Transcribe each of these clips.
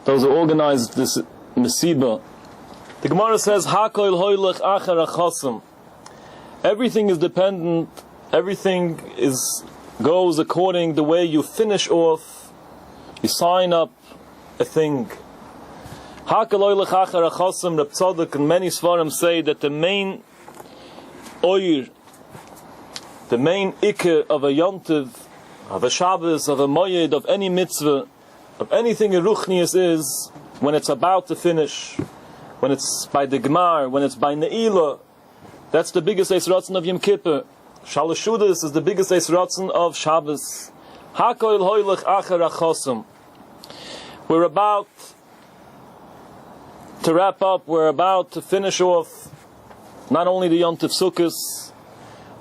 those who organized this Mesiba. The Gemara says, Hakoil hoylech achar achosam. Everything is dependent, everything goes according the way you finish off, you sign up a thing. Hakoil hoylech achar achosam, Reb Tzadok and many Svarim say that the main oir, the main ikar of a yontiv, of a Shabbos, of a moyed, of any mitzvah, of anything in Ruchnius is when it's about to finish, when it's by the Gemar, when it's by Ne'ilah. That's the biggest Eis Ratzon of Yom Kippur. Shalosh Shudas is the biggest Eis Ratzon of Shabbos. Hakoil hoylech achar achosam. We're about to wrap up, we're about to finish off not only the Yom Tov Sukkot,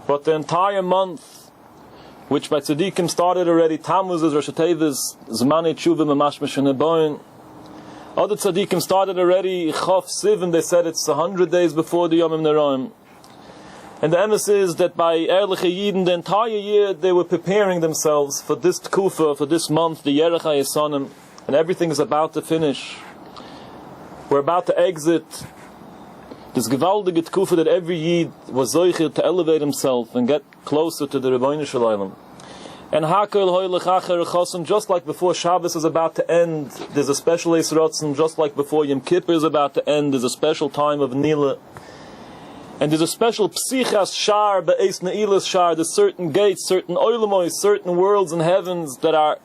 but the entire month, which by Tzadikim started already. Tammuz is Rosh Hashanah, Zmanei Tshuva Mamashmash Neboin. Other Tzadikim started already, Chof Sivan, they said it's 100 days before the Yomim Neroim. And the emes is that by Erlich Yidin, the entire year, they were preparing themselves for this Tkufa, for this month, the Yerech HaYesonim, and everything is about to finish. We're about to exit this gewaldige Tkufa that every Yid was zoicher to elevate himself and get closer to the Rebbeinu Shalom. And Hakoil hoylech achar achosam, just like before Shabbos is about to end, there's a special Eis Ratzon. Just like before Yom Kippur is about to end, there's a special time of Nila. And there's a special Psichas Shar, Be'ez Ne'ilas Shar, there's certain gates, certain Oilamois, certain worlds and heavens that are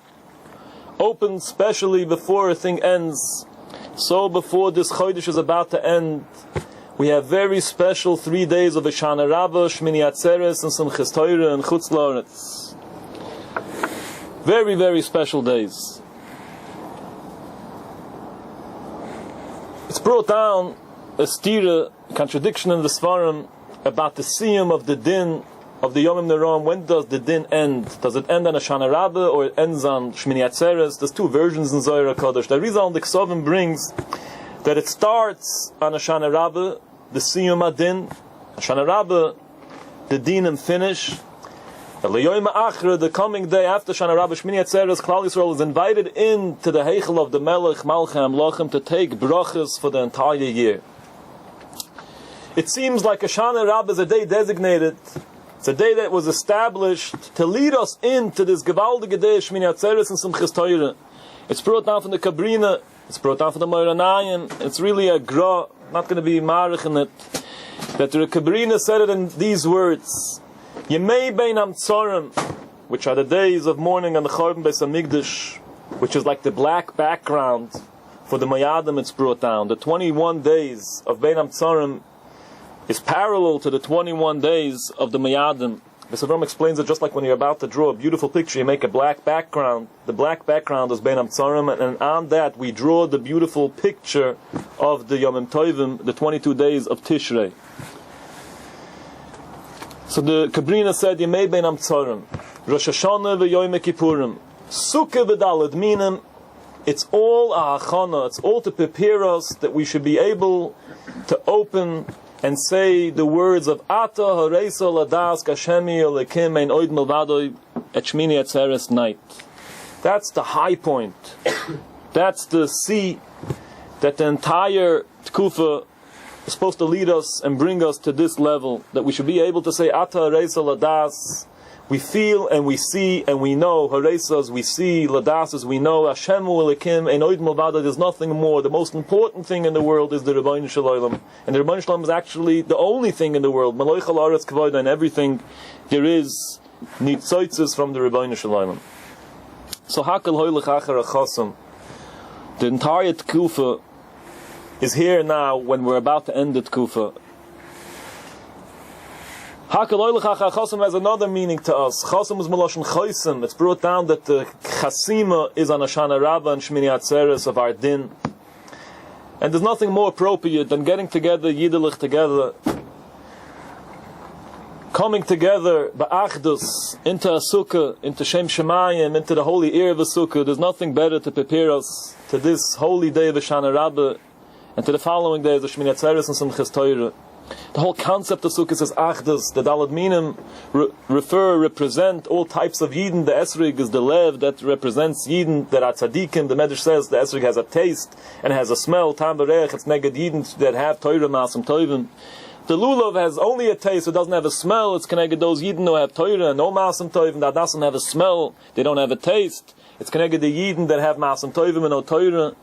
open specially before a thing ends. So before this Chodesh is about to end, we have very special 3 days of Hoshana Raba, Shmini Atzeres, and Simchas Torah and Chutz La'aretz. Very, very special days. It's brought down a stira, contradiction in the Svarim, about the siyum of the din of the Yomim Neroim. When does the din end? Does it end on Hoshana Raba or it ends on Shmini Atzeres? There's two versions in Zohar HaKadosh. The Rizal the Ksovim brings that it starts on Hoshana Raba, the siyum adin. Hoshana Raba, the dinim finish. The coming day after Hoshana Raba, Shmini Atzeres, Klal Yisrael is invited into the Heichel of the Melech Malchei HaMelachim to take brachas for the entire year. It seems like Hoshana Raba is a day designated. It's a day that was established to lead us into this gewaldige day of Shmini Atzeres and Simchas Torah. It's brought down from the Kabrina, it's brought down from the Moiranayim. It's really a gra, not going to be marich in it. That the Kabrina said it in these words: Yemei Bein Hamtzorim, which are the days of mourning on the Chorban Beis Hamikdash, which is like the black background for the Moyadim. It's brought down. The 21 days of Bein Hamtzorim is parallel to the 21 days of the Moyadim. The Aharon explains it just like when you're about to draw a beautiful picture, you make a black background. The black background is Bein Hamtzorim, and on that we draw the beautiful picture of the Yomim Tovim, the 22 days of Tishrei. So the Kabrina said, Yemei Bein Hamtzorim, Rosh Hashanah v'Yom Kippurim, Sukkah v'Daled Minim. It's all Ahachana, it's all to prepare us that we should be able to open and say the words of Ata Hareisa Ladas Kashemi Olekim Ein Oid Milvadoi at Shmini Atzeres night. That's the high point. That's the sea that the entire Tkufa is supposed to lead us and bring us to this level, that we should be able to say Ata Hareisa Ladas. We feel and we see and we know. Hareisas we see, Ladasas we know. Hashem U'Elekim Ein Oid Milvado. There's nothing more. The most important thing in the world is the Rebbeinu Shalom, and the Rebbeinu Shalom is actually the only thing in the world. Maloi Chal Aretz Kavod, and everything there is nitzotzes from the Rebbeinu Shalom. So Hakal Hoylech Achar Achosam. The entire Tkufa is here now when we're about to end the Tkufa. Hakal Hoylech Achar Achosam has another meaning to us. Chosam is Meloshen Chosim. It's brought down that the Chasima is on Hoshana Raba and Shmini Atzeres of our din. And there's nothing more appropriate than getting together, Yidelich together, coming together, Ba'achdus, into a Sukkah, into Shem Shemayim, into the holy ear of a Sukkah. There's nothing better to prepare us to this holy day of Hoshana Raba and to the following days of Shmini Atzeres and Simchas Torah. The whole concept of Sukkot is Achdus. The Daled Minim represent all types of Yidden. The Esrig is the Lev that represents Yidden that are Tzadikim. The Medrash says the Esrig has a taste and has a smell. Tam Berech, it's neged Yidden that have Torah Masim Tovim. The Lulav has only a taste, it doesn't have a smell. It's connected those Yidden who have Torah and no Masim Tovim that doesn't have a smell. They don't have a taste. It's connected the Yidden that have Masim Tovim and no Torah.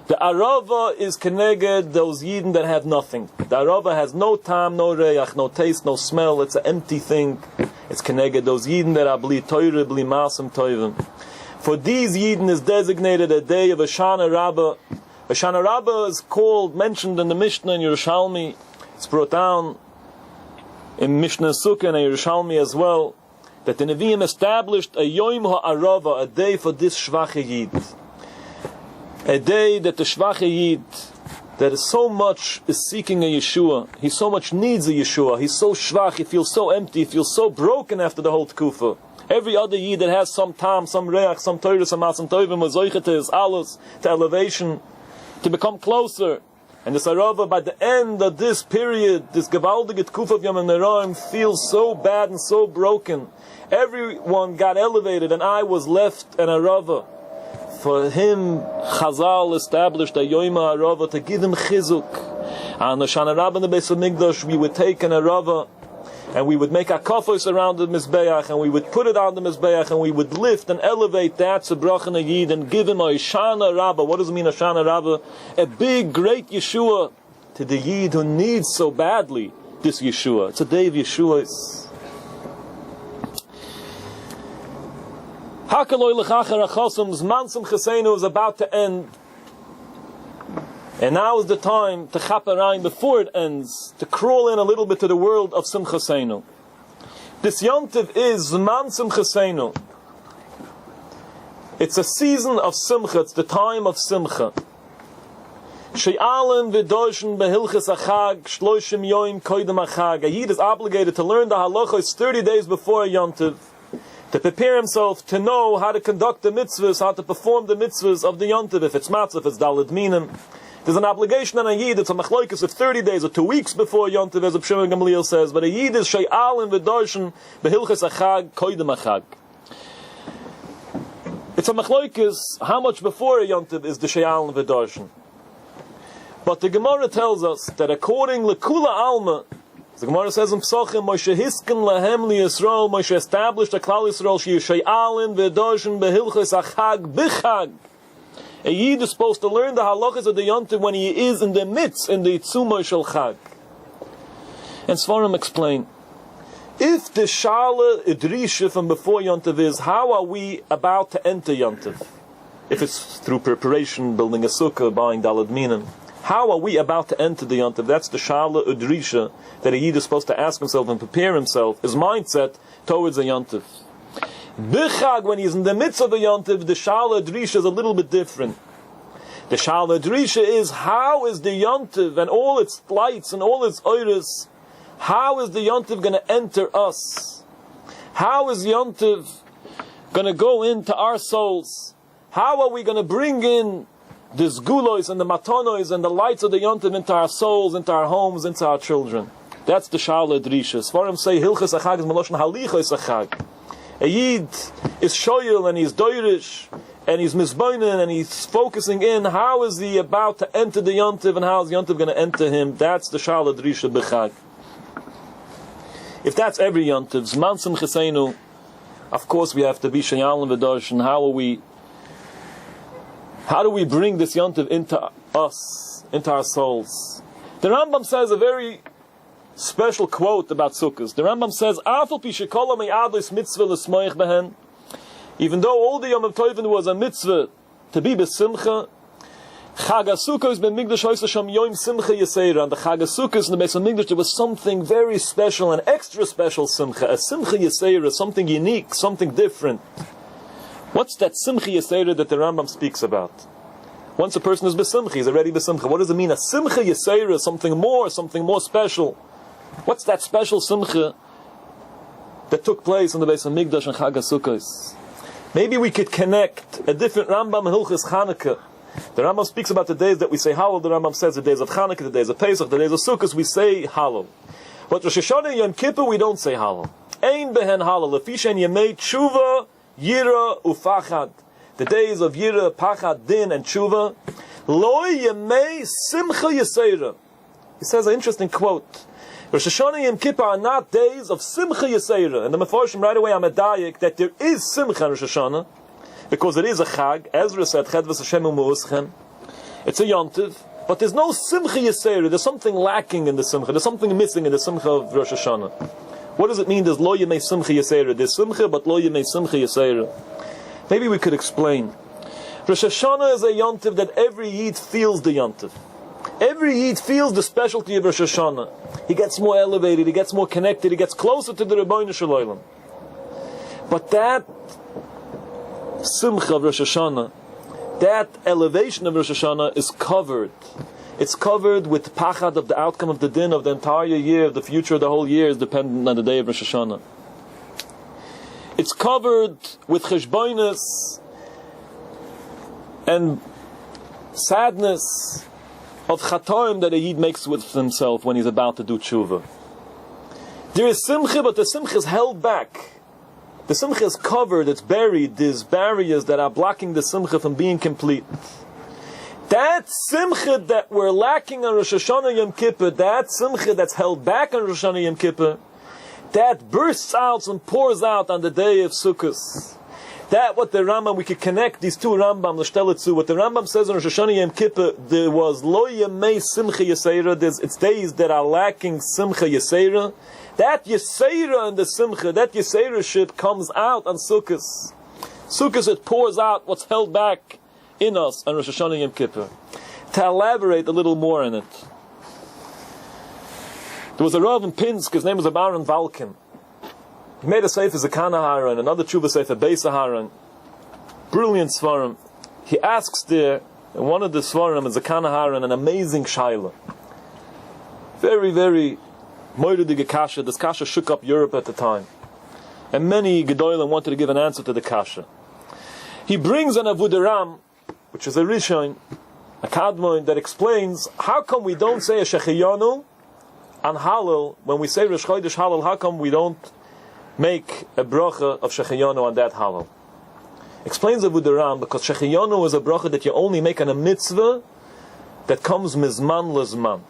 The Arava is connected those Yidden that have nothing. The Arava has no tam, no reach, no taste, no smell. It's an empty thing. It's connected those Yidden that are bli Torah, bli Masim Tovim. For these Yidden is designated a day of Hoshana Raba. Hoshana Raba is called, mentioned in the Mishnah in Yerushalmi. It's brought down in Mishnah Sukkot and Yerushalmi as well, that the Nevi'im established a Yom HaArava, a day for this Shvache Yid. A day that the Shvache Yid, that is so much is seeking a Yeshua, he so much needs a Yeshua, he's so Shvach, he feels so empty, he feels so broken after the whole Tkufa. Every other Yid that has some Tam, some Reach, some Torah, some Masim Tovim, was Zoichet to his Alus, to elevation, to become closer. And the Sarava, by the end of this period, this Gevaldige Tkuf of Yom Neraim feels so bad and so broken. Everyone got elevated and I was left an Arava. For him, Chazal established a Yom HaArava to give him Chizuk. And the Hoshana Raba in the Beis HaMikdash, we would take an Arava and we would make a kafos around the Mizbeach and we would put it on the Mizbeach and we would lift and elevate that Tzebrach and a Yid and give him a Hoshana Raba. What does it mean, Hoshana Raba? A big, great Yeshua to the Yid who needs so badly this Yeshua. It's a day of Yeshuas. Hakaloi l'chachar achosum, Zmansum Chesenu is about to end. And now is the time to chaparayim before it ends, to crawl in a little bit to the world of Simcha Seinu. This Yontiv is Zman Simcha Seinu. It's a season of Simcha, it's the time of Simcha. She'alen v'doshen behilches achag, shloshim yoim koidem achag. A Yid is obligated to learn the halachos 30 days before a Yontiv, to prepare himself to know how to conduct the mitzvahs, how to perform the mitzvahs of the Yontiv, if it's matzah, if it's daled minim. There's an obligation on a Yid, it's a machlokes of 30 days or 2 weeks before Yontiv, as Reb Shimon Gamliel says, but a Yid is she'al and v'darshan behilches achag, koidem achag. It's a machlokes, how much before a Yontiv is the she'al and v'darshan. But the Gemara tells us that according to Kula Alma, the Gemara says in Psachim, Moshe hisken lahem li Yisrael, Moshe established a Klal Yisrael, she'al and v'darshan behilches achag bichag. A Yid is supposed to learn the halachas of the Yontiv when he is in the midst, in the Tzumah Shel Chag. And Svarim explain, if the Shala Idrisha from before Yontiv is, how are we about to enter Yontiv? If it's through preparation, building a sukkah, buying daled minim, how are we about to enter the Yontiv? That's the Shala Idrisha that a Yid is supposed to ask himself and prepare himself, his mindset towards a Yontiv. Bichag, when he's in the midst of the Yontiv, the Shala Drisha is a little bit different. The Shala Drisha is, how is the Yontiv and all its lights and all its oiris, how is the Yontiv going to enter us? How is Yontiv going to go into our souls? How are we going to bring in the Zgulois and the Matonois and the lights of the Yontiv into our souls, into our homes, into our children? That's the Shala Drisha. Svarim say, Hilchas Achag is Maloshan Halichos Achag. A Yid is shoyel and he's doirish and he's misboinen and he's focusing in how is he about to enter the Yontiv and how is Yontiv going to enter him. That's the Shala Drisha B'chag. If that's every Yontiv, Zman Simcha Seinu, of course we have to be Shayal and V'darshan. How do we bring this Yontiv into us, into our souls? The Rambam says a very special quote about Sukkot. The Rambam says, even though all the Yom Tovim was a mitzvah to be besimcha, Chag HaSukkos ben Migdash hoysa sham Yom Simcha Yisera. And the Chag HaSukkos in the Beis HaMikdash, there was something very special, an extra special Simcha, a Simcha Yisera, something unique, something different. What's that Simcha Yisera that the Rambam speaks about? Once a person is besimcha, he's already besimcha. What does it mean? A Simcha Yisera, something more special. What's that special simcha that took place in the Beis HaMikdash and Chag HaSukkos? Maybe we could connect a different Rambam and Hilchas Chanukah. The Rambam speaks about the days that we say Hallel. The Rambam says the days of Chanukah, the days of Pesach, the days of Sukkot, we say Hallel. But Rosh Hashanah and Yom Kippur, we don't say Hallel. Ein behen Hallel. Lefishen Yemei Tshuva, Yira, Ufachad. The days of Yira, Pachad, Din, and Tshuva. Lo Yemei Simcha Yisera. He says an interesting quote. Rosh Hashanah and Yom Kippur are not days of Simcha Yisera. And the Mefarshim right away are medayik that there is Simcha in Rosh Hashanah, because it is a Chag. Ezra said, Chedvas Hashem u'mu'uschem. It's a Yontiv, but there's no Simcha Yisera. There's something lacking in the Simcha. There's something missing in the Simcha of Rosh Hashanah. What does it mean? There's Lo Yemei Simcha Yisera. There's Simcha, but Lo Yemei Simcha Yisera. Maybe we could explain. Rosh Hashanah is a Yontiv that every Yid feels the Yontiv. Every Yid feels the specialty of Rosh Hashanah. He gets more elevated, he gets more connected, he gets closer to the Rabbi Shalom. But that Simcha of Rosh Hashanah, that elevation of Rosh Hashanah is covered. It's covered with pachad of the outcome of the din of the entire year, the future of the whole year is dependent on the day of Rosh Hashanah. It's covered with cheshboinus and sadness of chatoim that a yid makes with himself when he's about to do tshuva. There is simcha, but the simcha is held back. The simcha is covered, it's buried, there's barriers that are blocking the simcha from being complete. That simcha that we're lacking on Rosh Hashanah Yom Kippur, that simcha that's held back on Rosh Hashanah Yom Kippur, that bursts out and pours out on the day of Sukkot. That what the Rambam, we could connect these two Rambam, l'shtelitzu. What the Rambam says on Rosh Hashanah Yom Kippur, there was Lo Yemei Simcha Yisera, it's days that are lacking Simcha Yisera. That Yisera and the Simcha, that Yisera-ship comes out on Sukkot. Sukkot, it pours out what's held back in us on Rosh Hashanah Yom Kippur. To elaborate a little more on it. There was a Rav in Pinsk, his name was Aharon Valkin. He made a sefer Zakan Aharon, another tshuva sefer Beis Aharon. Brilliant svarim. He asks there, in one of the svarim in Zakan Aharon, an amazing shaila. Very, very moiridige kasha. This kasha shook up Europe at the time. And many gedolim wanted to give an answer to the kasha. He brings an Avudaram, which is a Rishon, a Kadmon, that explains, how come we don't say a Shechiyanu on Hallel, when we say Rosh Chodesh Hallel, how come we don't make a bracha of Shechiyanu on that Hallel? Explains Avudaram, because Shechiyanu is a bracha that you only make on a mitzvah that comes mizman lezman.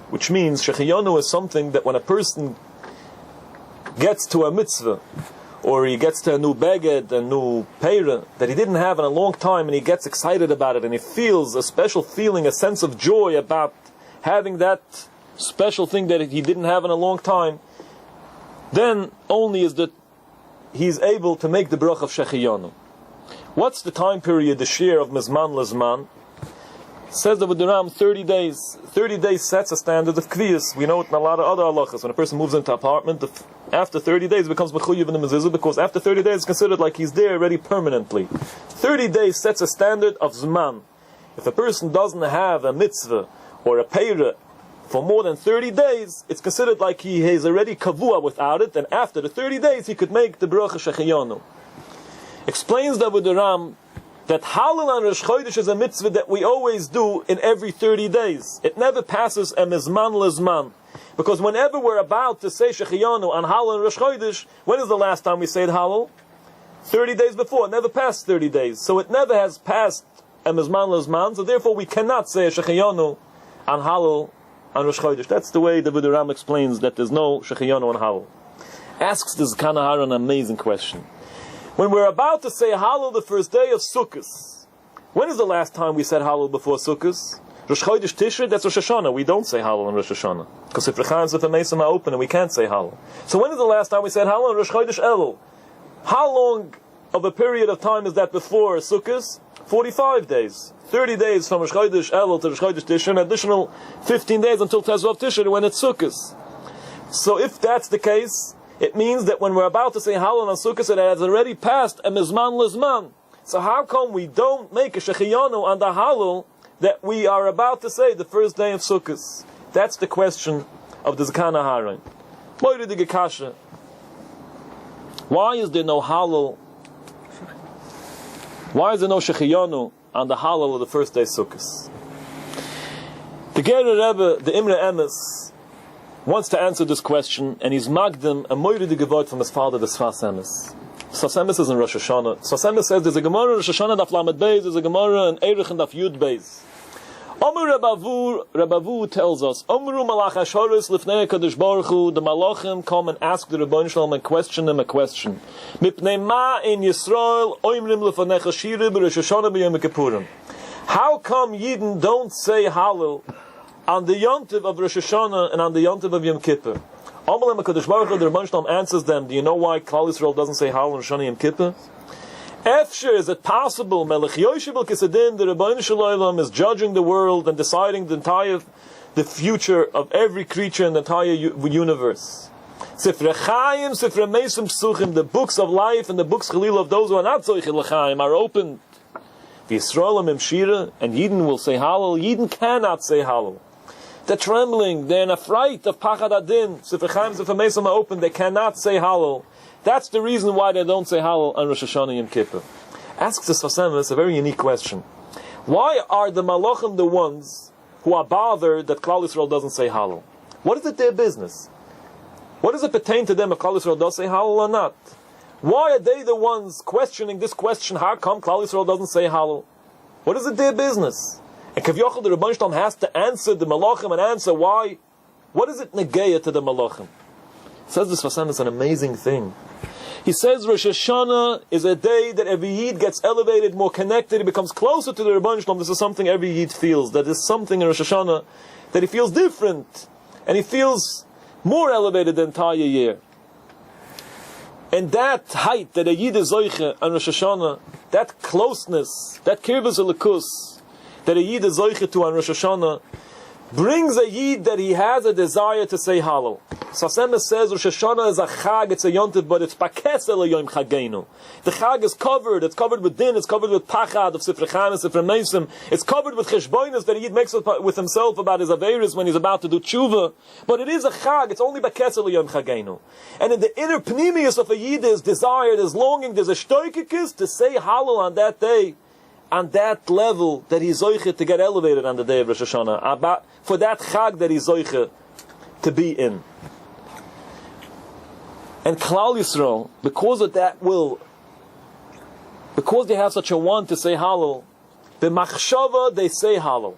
Which means Shechiyanu is something that when a person gets to a mitzvah, or he gets to a new beged, a new peira, that he didn't have in a long time, and he gets excited about it, and he feels a special feeling, a sense of joy about having that special thing that he didn't have in a long time, then only is that he's able to make the bracha of Shechiyanu. What's the time period, the share of Mizman Lezman? Says the Avudaram, 30 days. 30 days sets a standard of kviyas. We know it in a lot of other halachas. When a person moves into an apartment, after 30 days becomes mechuyev in the mezuzah, because after 30 days it's considered like he's there already permanently. 30 days sets a standard of zman. If a person doesn't have a mitzvah or a peira for more than 30 days, it's considered like he is already kavua without it, and after the 30 days he could make the bracha Shechiyanu. Explains the Avudaram that Hallel on Rosh Chodesh is a mitzvah that we always do in every 30 days. It never passes a mizman lezman. Because whenever we're about to say Shechiyanu on Hallel and Rosh Chodesh, when is the last time we said Hallel? 30 days before. It never passed 30 days. So it never has passed a mizman lezman, so therefore we cannot say a Shechiyanu on Hallel on Rosh Chodesh. That's the way the Avudaram explains that there's no Shechiyanu on Hallel. Asks this Zakan Aharon an amazing question. When we're about to say Hallel the first day of Sukkot, when is the last time we said Hallel before Sukkot? Rosh Chodesh Tishrei, that's Rosh Hashanah. We don't say Hallel on Rosh Hashanah. Because if Rechaim and Sefer Mesim are open and we can't say Hallel. So when is the last time we said Hallel on Rosh Chodesh Elul? How long of a period of time is that before Sukkot? 45 days. 30 days from Rosh Chodesh Elul to Rosh Chodesh Tishrei, an additional 15 days until Tezvav Tishrei when it's Sukkot. So if that's the case, it means that when we're about to say Hallel on Sukkot, it has already passed a mizman lezman. So how come we don't make a Shechiyanu on the Hallel that we are about to say the first day of Sukkot? That's the question of the Zakan Aharon. Moiridige kasha. Why is there no Hallel? Why is there no Shechiyanu on the Hallel of the first day Sukkot. The Gerer Rebbe, the Imre Emes, wants to answer this question, and he's magdim a moiridi gewort from his father, the Sfas Emes. Sfas Emes is in Rosh Hoshana. Sfas Emes says there's a Gemara in Rosh Hoshana daf Lamed Beis, there's a Gemara in Eirich and daf Yud Beis. Omer Rabavu tells us, Omru Malach Ashoris Lifnei HaKadosh Baruch Hu, the Malachim come and ask the Rebbeinu Shalom and question him a question. Mipnei ma in Yisrael oimrim lefanecha shira b'Rosh Hoshana b'Yom Kippurim. How come Yidden don't say Hallel on the Yontiv of Rosh Hoshana and on the Yontiv of Yom Kippur? Omer HaKadosh Baruch Hu, the Rebbeinu Shalom answers them, do you know why Klal Yisrael doesn't say Hallel on Rosh Hoshana Yom Kippur? Efsher, is it possible, Melech Yoshib al-Kisadin, the Rebbeinu Shalom is judging the world and deciding the future of every creature in the entire universe. Sifrei Chaim, Sifrei Mesim Psuchim, the books of life and the books Chalil of those who are not Zoichel L'chaim are opened. The Yisraelim Shira, and Yidden will say Hallel. Yidden cannot say Hallel. They're trembling, they're in a fright of Pachad Adin. Sifrei Chaim, Sifrei Mesim are open, they cannot say Hallel. That's the reason why they don't say Hallel on Rosh Hoshana Yom Kippur. Asks the Sfas Emes a very unique question. Why are the Malachim the ones who are bothered that Klal Yisrael doesn't say Hallel? What is it their business? What does it pertain to them if Klal Yisrael does say Hallel or not? Why are they the ones questioning this question? How come Klal Yisrael doesn't say Hallel? What is it their business? And Kavyochel, the Rebbeinu Shalom has to answer the Malachim and answer why. What is it negeya to the Malachim? Says this Sfas Emes an amazing thing. He says Rosh Hashanah is a day that every Yid gets elevated, more connected, he becomes closer to the Rebbeinu Shalom. This is something every Yid feels. That is something in Rosh Hashanah that he feels different. And he feels more elevated the entire year. And that height that a Yid is Zoiche on Rosh Hashanah, that closeness, that Kirbus Elikus, that a Yid is Zoiche to on Rosh Hashanah, brings a Yid that he has a desire to say Hallel. Sfas Emes says Rosh Hashanah is a Chag, it's a Yontiv, but it's Pakesel Yom Chageinu. The Chag is covered, it's covered with din, it's covered with Pachad of Sifrei Chaim and Sifrei Mesim, it's covered with Cheshboinus that a Yid makes with himself about his Averis when he's about to do Tshuva. But it is a Chag, it's only Pakesel Yom Chageinu. And in the inner Pnimius of a Yid there's desire, there's longing, there's a Shtoikikis to say Hallel on that day, on that level that he's zoiche to get elevated on the day of Rosh Hashanah, for that Chag that he's zoiche to be in. And Klal Yisrael, because of that will, because they have such a want to say Hallel, the Machshava they say Hallel.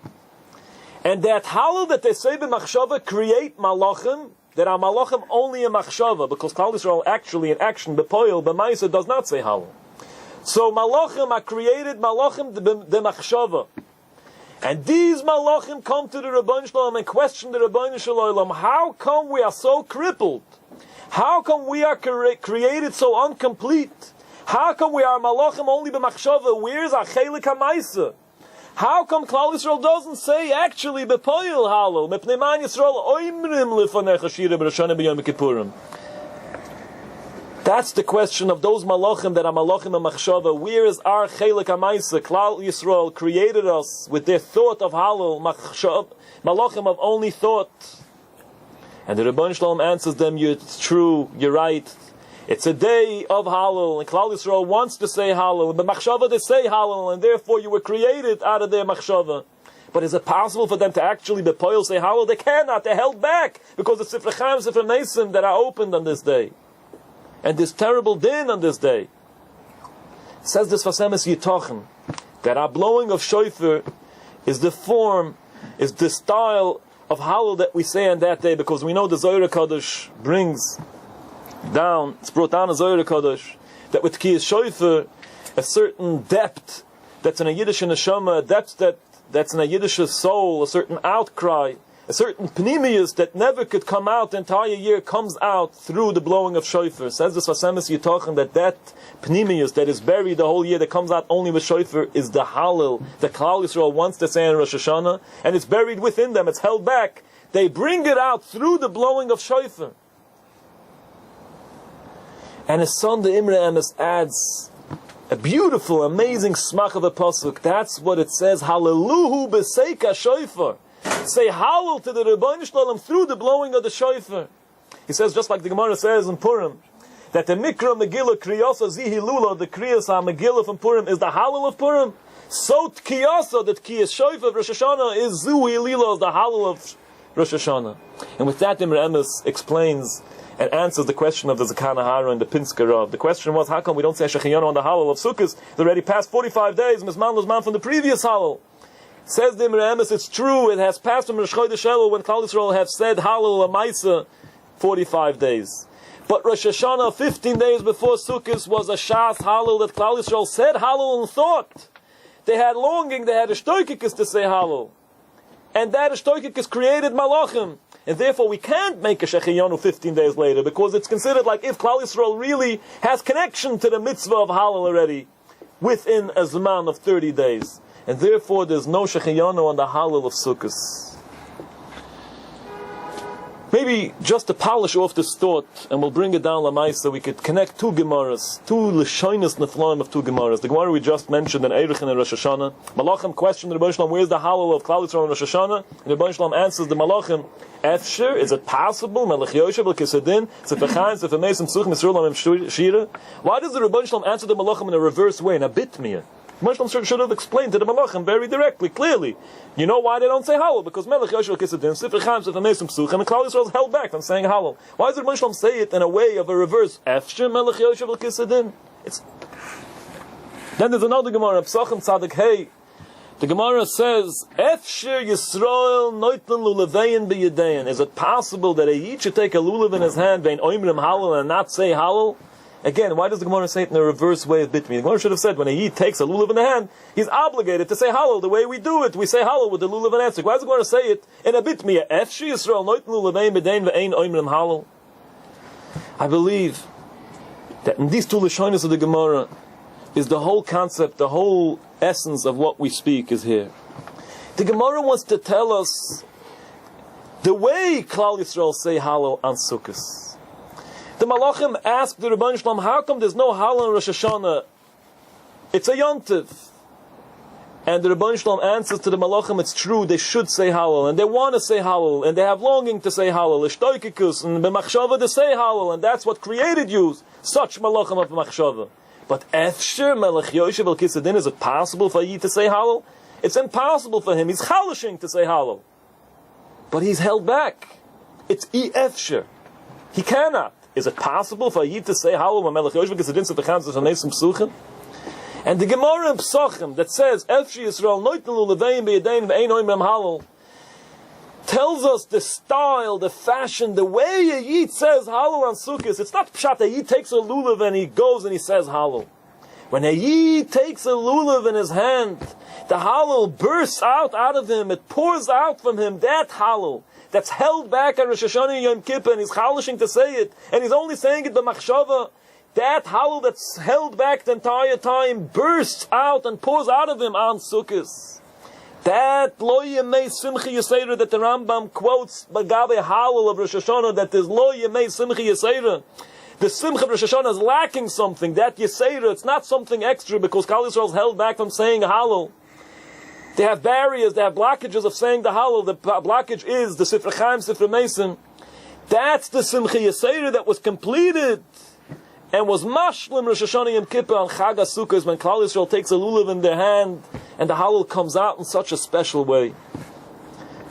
And that Hallel that they say b'Machshava create Malachim, that are Malachim only in Machshava, because Klal Yisrael actually in action, b'Poyel, b'Maisa does not say Hallel. So Malachim are created, Malachim the Machshava. And these Malachim come to the Rebbeinu Shalom and question the Rebbeinu Shalom, how come we are so crippled? How come we are created so incomplete? How come we are Malachim only b'Machshava? Where's our Chelik HaMaisa? How come Klal Yisrael doesn't say actually b'Poyel Hallel? Mepnei man Yisrael oimrim lefanecha shira b'Rosh Hashanah b'Yom Kippurim. That's the question of those Malachim that are Malachim and Machshava. Where is our Chelik HaMaisa? Klal Yisrael created us with their thought of Hallel, Malachim of only thought. And the Rebbeinu Shalom answers them, it's true, you're right. It's a day of Hallel, and Klal Yisrael wants to say Hallel, but Machshava they say Hallel, and therefore you were created out of their Machshava. But is it possible for them to actually b'Poyel say Hallel? They cannot, they're held back, because the Sifrei Chaim, Sifrei Mesim that are opened on this day. And this terrible din on this day. Says this Sfas Emes Yitochen, that our blowing of shofar is the form, is the style of Hallel that we say on that day, because we know the Zohar Kodesh brings down, it's brought down a Zohar Kodesh, that with Kiyas Shofar, a certain depth that's in a Yiddish neshama, a depth that's in a Yiddish soul, a certain outcry, a certain pnimius that never could come out the entire year comes out through the blowing of shofar. Says the Sfas Emes Yitochen that pnimius that is buried the whole year that comes out only with shofar is the Hallel that Klal Yisrael wants to say in Rosh Hashanah, and it's buried within them, it's held back. They bring it out through the blowing of shofar. And his son, the Imre Emes, adds a beautiful, amazing smach of a pasuk. That's what it says, Hallelujah b'seika shofar. Say Hallel to the Rebbeinu Shalom through the blowing of the shofar. He says, just like the Gemara says in Purim, that the Mikra Megillah Kriyasa Zihilula, the Kriyas HaMegillah from Purim, is the Halal of Purim. So Tkiyasa, that Kiyas Shoifa of Rosh Hashanah, is Zuhilila, the Halal of Rosh Hashanah. And with that, Imre Emes explains and answers the question of the Zakan Aharon and the Pinsker Rav. The question was, how come we don't say Shechiyanu on the Halal of Sukkot? It's already passed 45 days, Mizman Luzman from the previous Halal. Says the Imre Emes, it's true, it has passed from Rosh Chodesh Elul when Klal Yisrael have said Halal Amaisa 45 days. But Rosh Hashanah, 15 days before Sukkot, was a Shas Halal that Klal Yisrael said Halal and thought. They had longing, they had a shtoikikis to say Halal. And that shtoikikis created Malachim. And therefore we can't make a Shechiyanu 15 days later, because it's considered like if Klal Yisrael really has connection to the mitzvah of Halal already within a Zman of 30 days. And therefore there's no Shechiyanu on the Halal of Sukkot. Maybe just to polish off this thought, and we'll bring it down Lamaisa, we could connect two Gemaras, two L'shoinis Neflaim of two Gemaras. The Gemara we just mentioned in Eirichin and Rosh Hashanah. Malachim questioned the Rebbe Shalom, where's the Halal of Klal Yisrael and Rosh Hashanah? And the Rebbe Shalom answers the Malachim, Efsher, is it possible? Melech Yoshev l'Kisadin, Sefer Chaim, Sefer Mesim, Suchim, Yisrael, Amim Shira. Why does the Rebbe Shalom answer the Malachim in a reverse way, in a bitmiyah? Muslims should have explained to the Malachim very directly, clearly. You know why they don't say Halal? Because Melech Yoshua Kisadim, Sefer Chaim, Sefer Mesim Psuch, and the Klal Yisrael is held back from saying Halal. Why does the Muslim say it in a way of a reverse? Efshe Melech Yoshua Kisadim. Then there's another Gemara, Psachim Tzadik Hey. The Gemara says, Efshe Yisrael Noitlan Lulavein B'Yedein. Is it possible that a Yid should take a lulav in his hand, vein Oimrim Halal, and not say Halal? Again, why does the Gemara say it in a reverse way of bitmi? The Gemara should have said when a Yid takes a lulav in the hand, he's obligated to say Halal the way we do it. We say Halal with the lulav and answer. Why does the Gemara say it in a bitmi? Efshi Yisrael noit lulavein b'dein ve'ein oimrim Halal. I believe that in these two Lashonis of the Gemara is the whole concept, the whole essence of what we speak is here. The Gemara wants to tell us the way Klal Yisrael say Halal on Sukkot. The Malachim asked the Rebbeinu Shalom, how come there's no Halal in Rosh Hashanah? It's a Yontiv. And the Rebbeinu Shalom answers to the Malachim, it's true, they should say Halal, and they want to say Halal, and they have longing to say Halal, Ishtoikikus, and B'machshava to say Halal, and that's what created you, such Malachim of Machshava. But Efsher, Melech Yoshev El Kisadin, is it possible for Yid to say Halal? It's impossible for him, he's chalishing to say Halal. But he's held back. It's Efsher. He cannot. Is it possible for a Yid to say Halal when Melech Yoshua Kisadin Sefer Chaim Sefer Mesim Psuchim? And the Gemara in Psachim that says Efshi Yisrael Noitnu Levein B'Yedein Ve'ein Oimrim Halal tells us the style, the fashion, the way a Yid says Halal on Sukkot. It's not pshat a Yid takes a lulav and he goes and he says Halal. When a Yid takes a lulav in his hand, the Halal bursts out of him, it pours out from him, that Halal that's held back on Rosh Hashanah and Yom Kippur, and he's chalishing to say it, and he's only saying it b'machshava, that Halal that's held back the entire time bursts out and pours out of him on Sukkot. That lo yemei simcha yisera that the Rambam quotes b'gabe Halal of Rosh Hashanah, that there's lo yemei simcha yisera. The simcha of Rosh Hashanah is lacking something, that yisera, it's not something extra, because Klal Yisrael is held back from saying Halal. They have barriers, they have blockages of saying the Halal. The blockage is the Sefer Chaim, Sefer Mesim. That's the Simcha Yisera that was completed and was mashlim Rosh Hashanah Yom Kippur on Chag HaSukkos when Klal Yisrael takes a lulav in their hand and the Halal comes out in such a special way.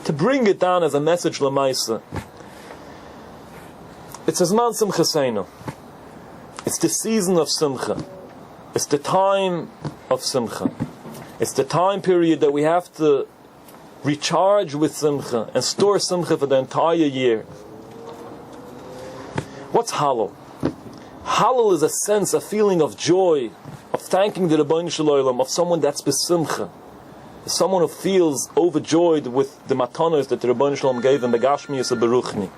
To bring it down as a message Lamaisa, it's Zman Simcha Seinu. It's the season of Simcha. It's the time of Simcha. It's the time period that we have to recharge with Simcha and store Simcha for the entire year. What's Halal? Halal is a sense, a feeling of joy, of thanking the Rabbi Shalom, of someone that's besimcha, someone who feels overjoyed with the matanos that the Rabbi Shalom gave him, begashmiyus and beruchni.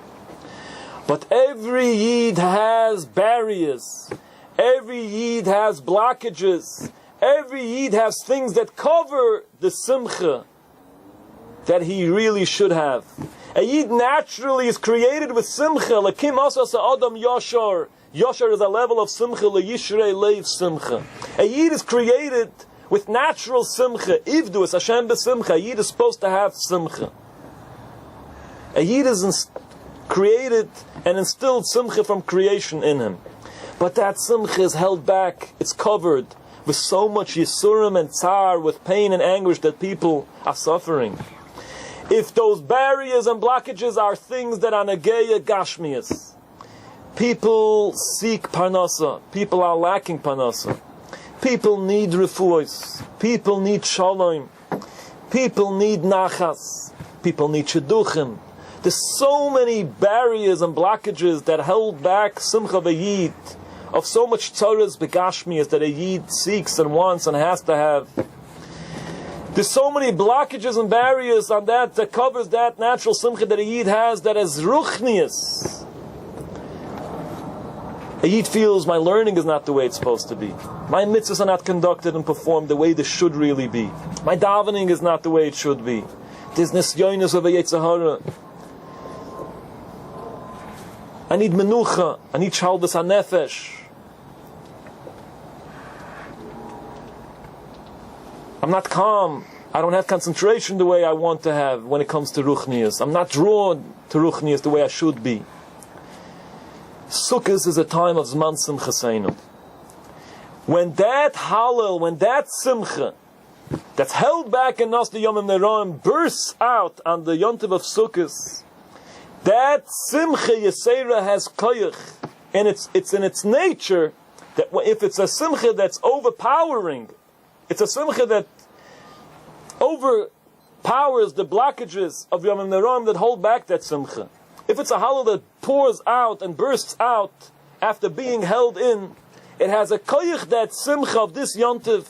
But every Yid has barriers. Every Yid has blockages. Every Yid has things that cover the simcha that he really should have. A Yid naturally is created with simcha. Lakim asas adam yashar. Yashar is a level of simcha. Leyishrei leiv simcha. A Yid is created with natural simcha. Ivdu is Hashem besimcha. A Yid is supposed to have simcha. A Yid is created and instilled simcha from creation in him. But that simcha is held back, it's covered with so much yisurim and tsar, with pain and anguish that people are suffering. If those barriers and blockages are things that are negeya gashmias, people seek parnasa, people are lacking parnasa, people need refuos, people need shalom, people need nachas, people need shidduchim. There's so many barriers and blockages that hold back simcha v'yid, of so much tzoras begashmias that a yid seeks and wants and has to have. There's so many blockages and barriers on that covers that natural simcha that a yid has, that is ruchnius. A yid feels, my learning is not the way it's supposed to be. My mitzvahs are not conducted and performed the way they should really be. My davening is not the way it should be. There's nisyonis of a yetzahara. I need menucha. I need shalbas hanefesh. I'm not calm. I don't have concentration the way I want to have when it comes to ruchnias. I'm not drawn to ruchnias the way I should be. Sukkot is a time of zman simcha seinu. When that halal, when that simcha that's held back in us, the Yomim Neroim, bursts out on the yontiv of Sukkot, that simcha yesera has koyach, and it's in its nature that if it's a simcha that's overpowering, it's a simcha that overpowers the blockages of Yomim Neroim that hold back that simcha. If it's a halal that pours out and bursts out after being held in, it has a koyach, that simcha of this yontiv,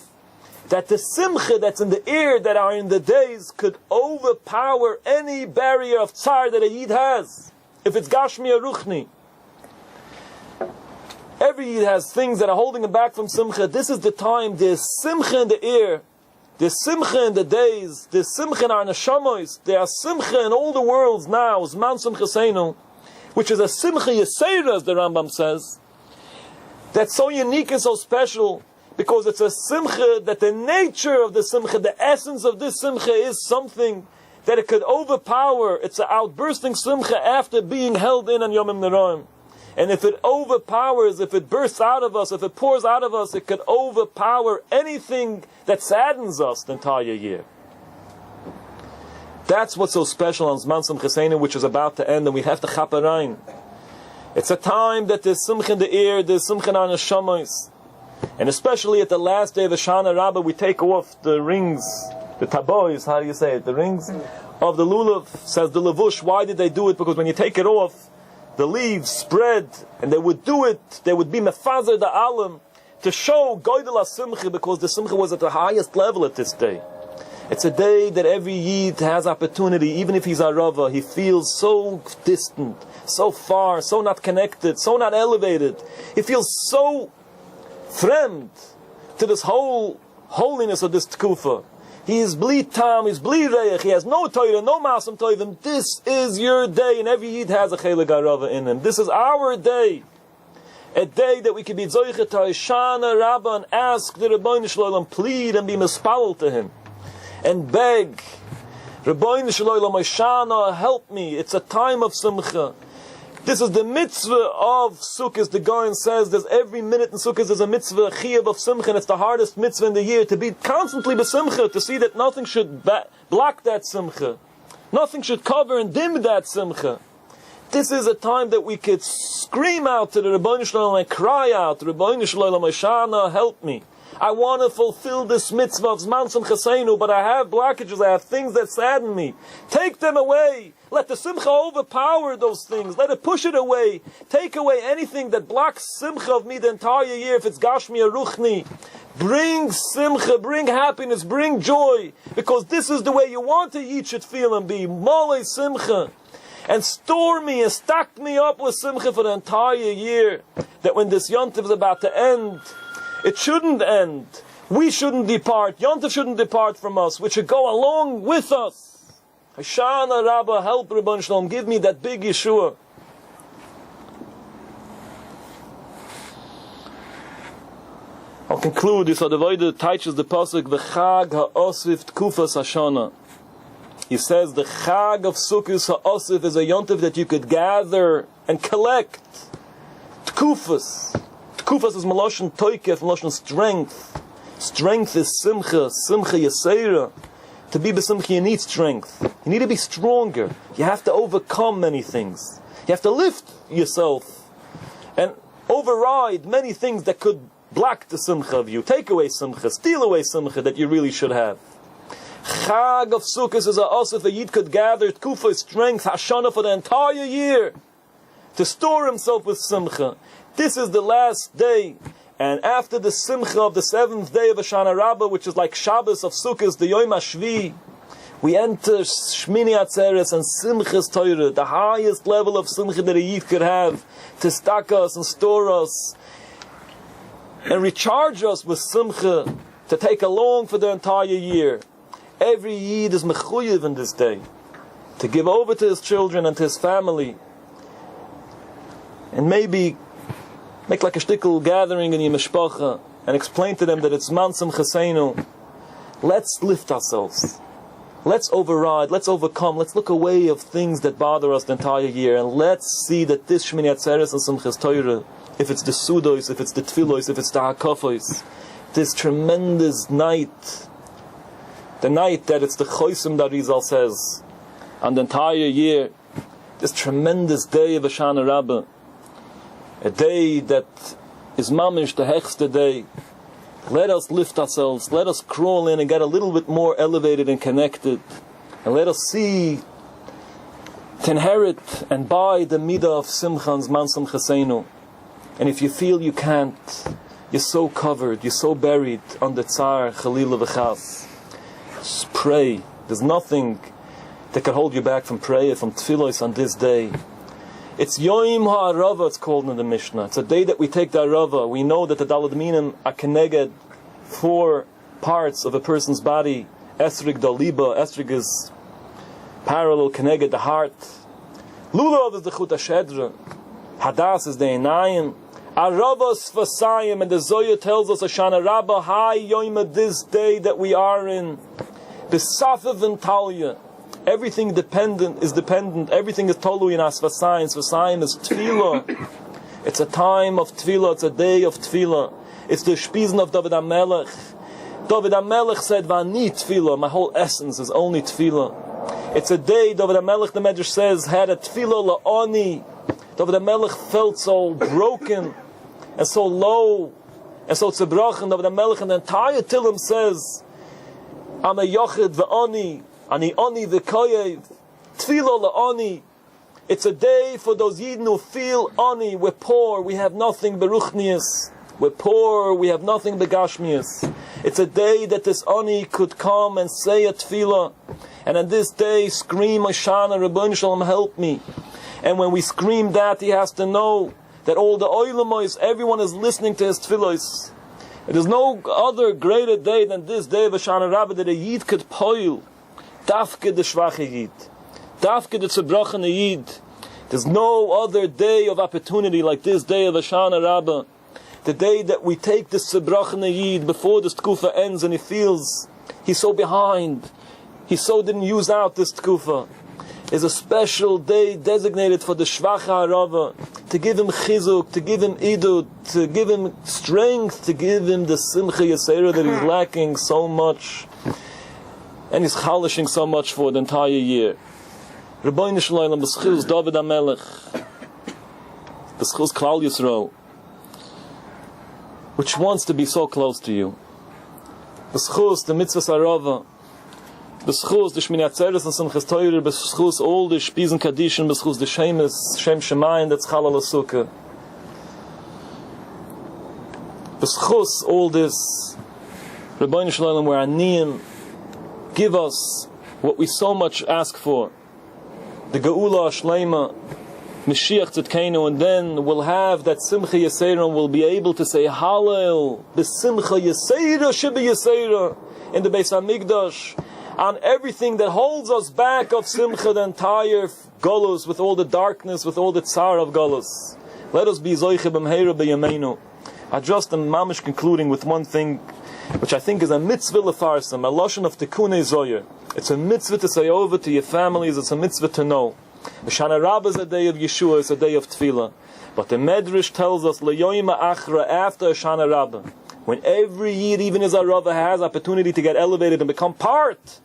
that the simcha that's in the air, that are in the days, could overpower any barrier of tsar that a yid has. If it's gashmi or ruchni. Every yid has things that are holding him back from simcha. This is the time. There's simcha in the air. There's simcha in the days. There's simcha in our neshamois. There's simcha in all the worlds now. Zman simcha seinu, which is a simcha yesera, as the Rambam says. That's so unique and so special, because it's a simcha that the nature of the simcha, the essence of this simcha, is something that it could overpower. It's an outbursting simcha after being held in on Yomim Neroim. And if it overpowers, if it bursts out of us, if it pours out of us, it could overpower anything that saddens us the entire year. That's what's so special on Zman Simcha Seinu, which is about to end, and we have to chaperein. It's a time that there's simcha in the air, there's simcha in our neshamas. And especially at the last day of Hoshana Raba, we take off the rings, the tabois, how do you say it, the rings of the lulav. Says the levush, why did they do it? Because when you take it off, the leaves spread, and they would do it, they would be mefazer the alam, to show goydel simcha, because the simcha was at the highest level at this day. It's a day that every yid has opportunity, even if he's a Rava, he feels so distant, so far, so not connected, so not elevated. He feels so fremd to this whole holiness of this tkufa. He is bli tam, he's bli reich, he has no Torah, no masam toivim. This is your day, and every yid has a chelik arava in him. This is our day. A day that we can be zoichet to Hoshana Raba and ask the Rabbi Shalom, plead and be mispalel to him. And beg, Rabbi Shalom, Hoshana, help me. It's a time of simcha. This is the mitzvah of Sukkot. The Goyen says there's every minute in Sukkot there's a mitzvah, a chiyuv of simcha, and it's the hardest mitzvah in the year, to be constantly besimcha, to see that nothing should block that simcha. Nothing should cover and dim that simcha. This is a time that we could scream out to the Rabbi Shalom and cry out, Rabbi Shalom, Hoshana, help me. I want to fulfill this mitzvah of Zman Simcha Seinu, but I have blockages, I have things that sadden me. Take them away. Let the simcha overpower those things. Let it push it away. Take away anything that blocks simcha of me the entire year, if it's gashmi or ruchni. Bring simcha, bring happiness, bring joy, because this is the way you want a yid should feel and be. Mole simcha. And store me and stock me up with simcha for the entire year, that when this yontiv is about to end, it shouldn't end. We shouldn't depart. Yontif shouldn't depart from us. We should go along with us. Hoshana Raba, help Rabbi Shalom. Give me that big Yeshua. I'll conclude this. The Voida teaches the pasuk v'chag ha'osif tkufas Hoshana. He says the chag of Sukkot ha'osif is a yontif that you could gather and collect. Tkufas Tkufas is Meloshen Toikef, Meloshen strength. Strength is Simcha, Simcha Yesera. To be B'Simcha, you need strength. You need to be stronger. You have to overcome many things. You have to lift yourself and override many things that could block the Simcha of you, take away Simcha, steal away Simcha that you really should have. Chag of Sukkot is a osif a Yid could gather Tkufa strength, Hoshana for the entire year, to store himself with Simcha. This is the last day, and after the Simcha of the 7th day of Hoshana Raba, which is like Shabbos of Sukkot, the Yom HaShvi, we enter Shmini Atzeres and Simchas Torah, the highest level of Simcha that a Yid could have, to stack us and store us and recharge us with Simcha, to take along for the entire year. Every Yid is mechuyev in this day to give over to his children and to his family, and maybe make like a shtickle gathering in your mishpacha and explain to them that it's Man Simchaseinu. Let's lift ourselves. Let's override, let's overcome, let's look away of things that bother us the entire year, and let's see that this Shmini Atzeres and Simchas Torah, if it's the Sudos, if it's the Tfilos, if it's the Hakafos, this tremendous night, the night that it's the Chosim that Rizal says, and the entire year, this tremendous day of Hoshana Raba, a day that is mamish, the hechste day. Let us lift ourselves, let us crawl in and get a little bit more elevated and connected, and let us see, to inherit and buy the midah of Simchan's Man Simchaseinu. And if you feel you can't, you're so covered, you're so buried under Tsar, Chalila V'chas, just pray. There's nothing that can hold you back from prayer, from tefillos on this day. It's Yom HaArava, it's called in the Mishnah. It's a day that we take the Arava. We know that the Dalad Minim are keneged 4 parts of a person's body. Esrig Daliba, Esrig is parallel keneged the heart. Lulav is the Chut HaShedra. Hadas is the Einayim. Aravas Vasayim, and the Zoya tells us Hoshana Raba, Hi Yom, this day that we are in. Besafav and Talia. Everything is dependent, everything is tolu in Asvasayim. Svasayim is Tefillah. It's a time of Tefillah, it's a day of Tefillah. It's the Shpizn of David HaMelech. David HaMelech said, Vani Tefillah, my whole essence is only Tefillah. It's a day, David HaMelech, the Medrash says, had a Tefillah la'oni. David HaMelech felt so broken and so low and so tzibrochen. David HaMelech, and the entire Tillim says, I'm a yochid v'oni, ani oni v'koyev, tefillah la'oni. It's a day for those Yidden who feel oni, we're poor, we have nothing beruchnius. We're poor, we have nothing begashmius. It's a day that this oni could come and say a tefillah, and on this day scream, Hoshana, Rabbi Shalom, help me. And when we scream that, he has to know that all the oilamois, everyone is listening to his tefillos. There is no other greater day than this day of Hoshana Raba that a Yid could poil. Dafke the Shvache Yid. Dafke the Tzibrochene Yid. There's no other day of opportunity like this day of Hoshana Raba. The day that we take this Tzibrochene Yid before this Tkufa ends and he feels he's so behind. He so didn't use out this Tkufa. Is a special day designated for the Shvacha Arava, to give him chizuk, to give him idut, to give him strength, to give him the Simcha Yesera that he's lacking so much, and he's chalishing so much for the entire year. Rabbi Shalom, b'schus David HaMelech, b'schus Klal Yisrael, which wants to be so close to you, b'schus the Mitzvahs Arava, b'schus the Shmini Atzeres and Simchas Torah, b'schus all the Shpizen Kadishin, b'schus the Shem Shemayim that's Chalal HaSukkah, b'schus all this, Rabbi Shalom, we're aniyim, give us what we so much ask for, the Geula Shleima, Mashiach Tzidkeinu, and then we'll have that Simcha Yesera, and we'll be able to say Hallel, b'Simcha Yesera, Shibba Yesera, in the Beis HaMikdash, on everything that holds us back of Simcha, the entire Golus, with all the darkness, with all the Tsar of Golus. Let us be Zoiche B'mheira B'yameinu. I just am mamish concluding with one thing, which I think is a mitzvah lefarsam, a lashon of Tikunei Zoyer. It's a mitzvah to say over to your families, it's a mitzvah to know. Hoshana Raba is a day of Yeshua, it's a day of Tefillah. But the Medrash tells us, Leyoyma Achra, after Hoshana Raba, when every Yid, even as a Rava, has opportunity to get elevated and become part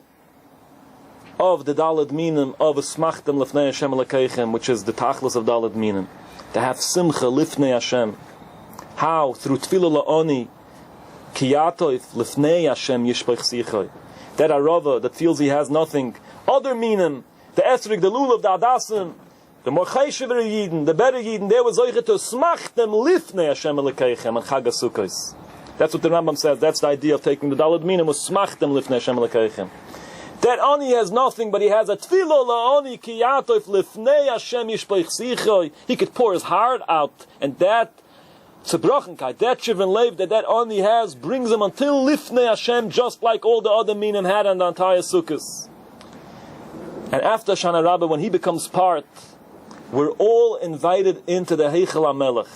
of the Daled Minim of Smachtem Lifnei Hashem Elokeichem, which is the Tachlis of Daled Minim, to have Simcha Lifnei Hashem. How? Through Tfilah La'oni, Kiyatoif Lifnei Hashem Yishpach Sichoi. That Arava that feels he has nothing. Other Minim, the Esrik, the Lulav, the Adasim, the Morcheshever Yidden, the better Yidden, they was Zoiche to Smachtem Lifnei Hashem Elokeichem and Chag HaSukkos. That's what the Rambam says. That's the idea of taking the Daled Minim was Smachtem Lifnei Hashem Elokeichem. That Ani has nothing, but he has a Tfilah La'oni Kiyatoif Lifnei Hashem Yishpach Sichoi. He could pour his heart out, and that Tzebrochenkeit, that Shivin Lev that Ani has, brings him until Lifnei Hashem, just like all the other Minim had on the entire Sukkos. And after Hoshana Raba, when he becomes part, we're all invited into the Heichel HaMelech.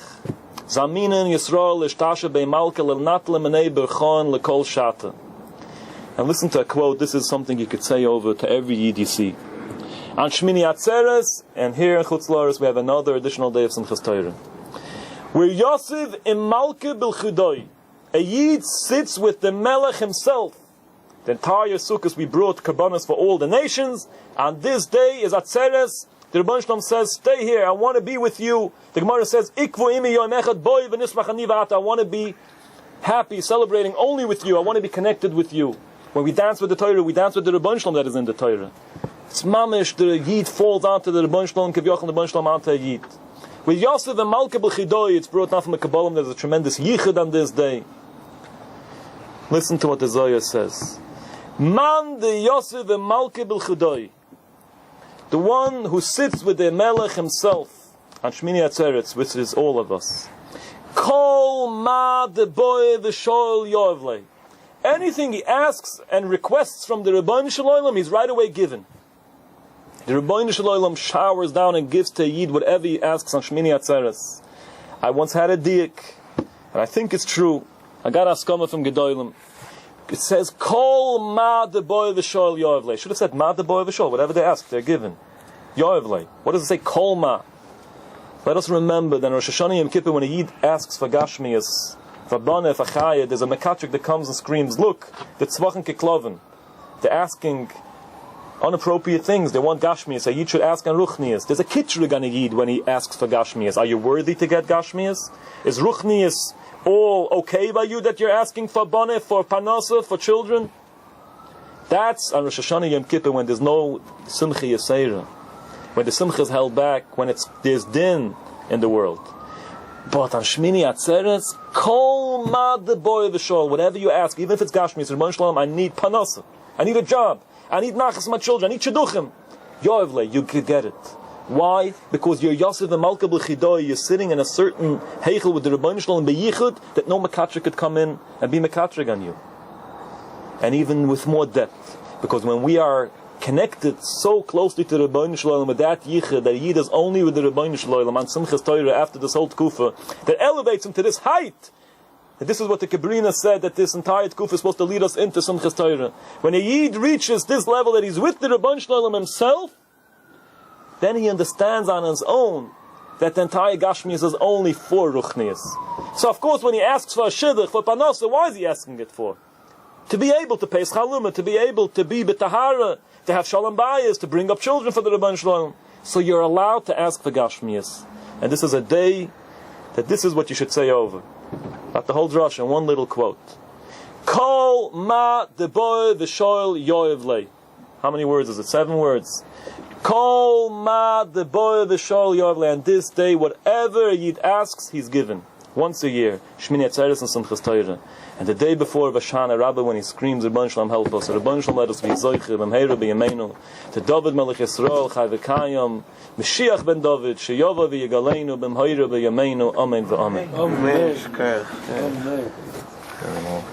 Zaminen Yisrael Ishtasha Beimalke L'Natle Menei Berchon L'Kol Shata. And listen to a quote. This is something you could say over to every Yid you see. On Shmini Atzeres, and here in Chutz La'aretz we have another additional day of Simchas Torah. Where Yosef im Malke B'Chudoi, a Yid sits with the Melech himself. The entire Sukkot we brought Karbanos for all the nations. On this day is Atzeres. The Rebbeinu Shalom says, stay here, I want to be with you. The Gemara says, Ikvu imi yom echad boi v'nismach ani v'ata. I want to be happy, celebrating only with you. I want to be connected with you. When we dance with the Torah, we dance with the Rebbeinu Shalom that is in the Torah. It's mamish, the Yid falls onto the Rebbeinu Shalom, Kivyochel, the Rebbeinu Shalom onto a Yid. With Yosef and Malke B'Chidoi, it's brought down from the Kabbalah, there's a tremendous yichud on this day. Listen to what the Zohar says. Man de Yosef and Malke B'Chidoi, the one who sits with the Melech himself, on Shmini Atzeres, which is all of us. Kol ma de boy v'shol yovlei. Anything he asks and requests from the Rabbi Shalom, he's right away given. The Rabbi Shalom showers down and gives to Yid whatever he asks on Shmini Atzeres. I once had a diak, and I think it's true. I got askama from Gedolim. It says, Kol ma de boy v'shol yovlei. Should have said ma de boy v'shol. Whatever they ask, they're given. Yovlei. What does it say? Kol ma. Let us remember that in Rosh Hashanah Yom Kippur, when a Yid asks for Gashmias, for Bane, for Chaya, there's a Mekatrik that comes and screams, look, the Tzvachen Kekloven. They're asking unappropriate things. They want Gashmias. A Yid should ask on Ruchnias. There's a Kitrig on a Yid when he asks for Gashmias. Are you worthy to get Gashmias? Is Ruchnias all okay by you that you're asking for Bane, for Panasa, for children? That's on Rosh Hashanah Yom Kippur when there's no Simcha Yisera. When the Simcha is held back, when there's din in the world. But on Shmini Atzeres, Kol ma de boy v'shol, whatever you ask, even if it's Gashmi, Rebbeinu Shalom, I need Panasa, I need a job, I need Nachas my children, I need Shidduchim. Yoevle, you could get it. Why? Because you're Yosef and Malka B'Chidoi, you're sitting in a certain heichel with the Rebbeinu Shalom B'yichud, that no Mekatrik could come in and be Mekatrik on you. And even with more depth. Because when we are connected so closely to the Rebbeinu Shalom with that yichud, that Yid is only with the Rebbeinu Shalom on Simchas Torah after this whole tkufa, that elevates him to this height. And this is what the Kebrina said, that this entire tkufa is supposed to lead us into Simchas Torah. When a Yid reaches this level that he's with the Rebbeinu Shalom himself, then he understands on his own that the entire Gashmias is only for Ruchnias. So of course when he asks for a Shidduch, for Panasa, why is he asking it for? To be able to pay Chaluma, to be able to be B'Tahara, to have Shalom Bayis, to bring up children for the Rebbeinu Shalom. So you're allowed to ask for Gashmias. And this is a day that this is what you should say over. Not the whole drush, and one little quote. Kol ma de boy v'shoil yoevlei. How many words is it? 7 words. Kol ma de boy v'shoil yoevlei. And this day, whatever Yid asks, he's given. Once a year. Shmini Atzeres and Simchas Torah. And the day before Hoshana Raba, when he screams, Rebbeinu Shalom help us. Rebbeinu Shalom let us be Zoichim, Amheira b'Yameinu, to David Melech Yisrael, Chai v'Kayam, Mashiach ben David, Sheyova v'Yagaleinu, B'Amheira b'Yameinu, Amen v'Amen. Amen.